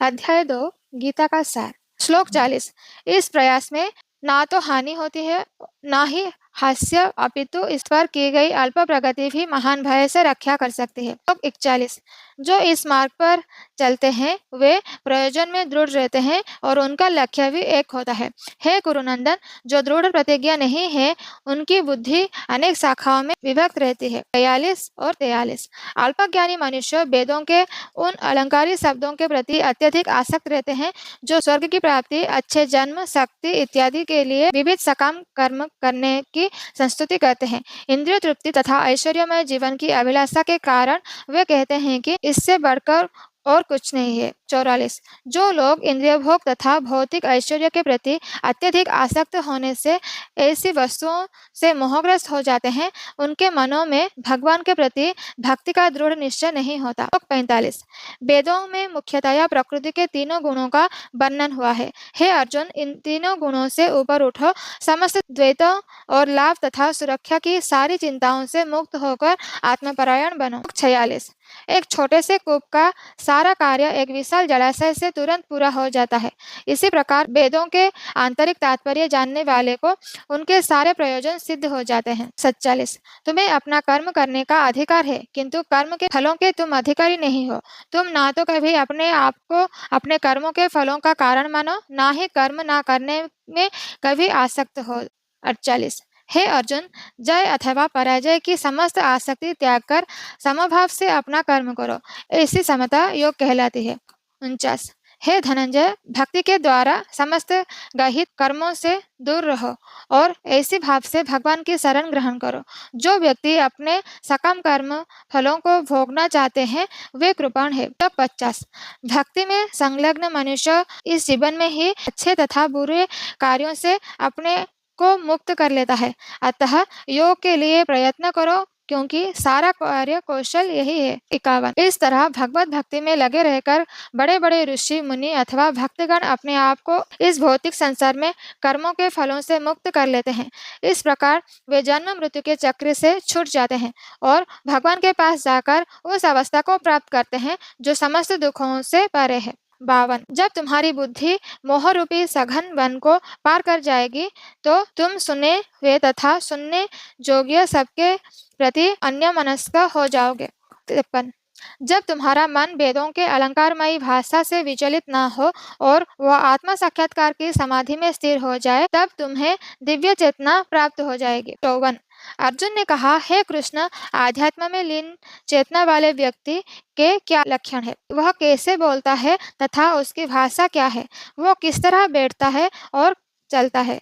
अध्याय 2 गीता का सार। श्लोक 40। इस प्रयास में ना तो हानि होती है ना ही हास्य, अपितु इस पर की गई अल्प प्रगति भी महान भय से रक्षा कर सकती है। श्लोक 41। जो इस मार्ग पर चलते हैं वे प्रयोजन में दृढ़ रहते हैं और उनका लक्ष्य भी एक होता है। हे कुरुनंदन, जो दृढ़ प्रतिज्ञा नहीं है उनकी बुद्धि अनेक शाखाओं में विभक्त रहती है। 42 और 43। अल्पज्ञानी मनुष्य वेदों के उन अलंकारी शब्दों के प्रति अत्यधिक आसक्त रहते हैं जो स्वर्ग की प्राप्ति, अच्छे जन्म, शक्ति इत्यादि के लिए विविध सकाम कर्म करने की संस्तुति करते हैं। इंद्रिय तृप्ति तथा ऐश्वर्यमय जीवन की अभिलाषा के कारण वे कहते हैं कि इससे बढ़कर और कुछ नहीं है। 44। जो लोग इंद्रिय भोग तथा भौतिक ऐश्वर्य के प्रति अत्यधिक आसक्त होने से ऐसी वस्तुओं से मोहग्रस्त हो जाते हैं, उनके मनों में भगवान के प्रति भक्ति का दृढ़ निश्चय नहीं होता। 45। वेदों में मुख्यतया प्रकृति के तीनों गुणों का वर्णन हुआ है। हे अर्जुन, इन तीनों गुणों से ऊपर उठो, समस्त द्वैतों और लाभ तथा सुरक्षा की सारी चिंताओं से मुक्त होकर आत्मपरायण बनो। 46। एक छोटे से कूप का सारा कार्य एक विशाल जलाशय से तुरंत पूरा हो जाता है। इसी प्रकार वेदों के आंतरिक तात्पर्य जानने वाले को उनके सारे प्रयोजन सिद्ध हो जाते हैं। 47। तुम्हें अपना कर्म करने का अधिकार है, किंतु कर्म के फलों के तुम अधिकारी नहीं हो। तुम ना तो कभी अपने आप को अपने कर्मों के फलों का कारण मानो, ना ही कर्म ना करने में कभी आसक्त हो। 48। हे अर्जुन, जय अथवा पराजय की समस्त आसक्ति त्याग कर समभाव से अपना कर्म करो, ऐसी समता योग कहलाती है। 49। हे धनंजय, भक्ति के द्वारा समस्त गहित कर्मों से दूर रहो और ऐसी भाव से भगवान की शरण ग्रहण करो। जो व्यक्ति अपने सकाम कर्म फलों को भोगना चाहते हैं वे कृपण है। 50। भक्ति में संलग्न मनुष्य इस जीवन में ही अच्छे तथा बुरे कार्यों से अपने को मुक्त कर लेता है। अतः योग के लिए प्रयत्न करो, क्योंकि सारा कार्य कौशल यही है। 51। इस तरह भगवत भक्ति में लगे रहकर बड़े बड़े ऋषि मुनि अथवा भक्तगण अपने आप को इस भौतिक संसार में कर्मों के फलों से मुक्त कर लेते हैं। इस प्रकार वे जन्म मृत्यु के चक्र से छूट जाते हैं और भगवान के पास जाकर उस अवस्था को प्राप्त करते हैं जो समस्त दुखों से परे है। 52। जब तुम्हारी बुद्धि मोह रूपी सघन वन को पार कर जाएगी तो तुम सुने हुए तथा सुनने योग्य सबके प्रति अन्यमनस्क हो जाओगे। 53। जब तुम्हारा मन वेदों के अलंकारमयी भाषा से विचलित न हो और वह आत्म साक्षात्कार की समाधि में स्थिर हो जाए, तब तुम्हें दिव्य चेतना प्राप्त हो जाएगी। 54। अर्जुन ने कहा, हे कृष्ण, आध्यात्म में लीन चेतना वाले व्यक्ति के क्या लक्षण है? वह कैसे बोलता है तथा उसकी भाषा क्या है? वह किस तरह बैठता है और चलता है?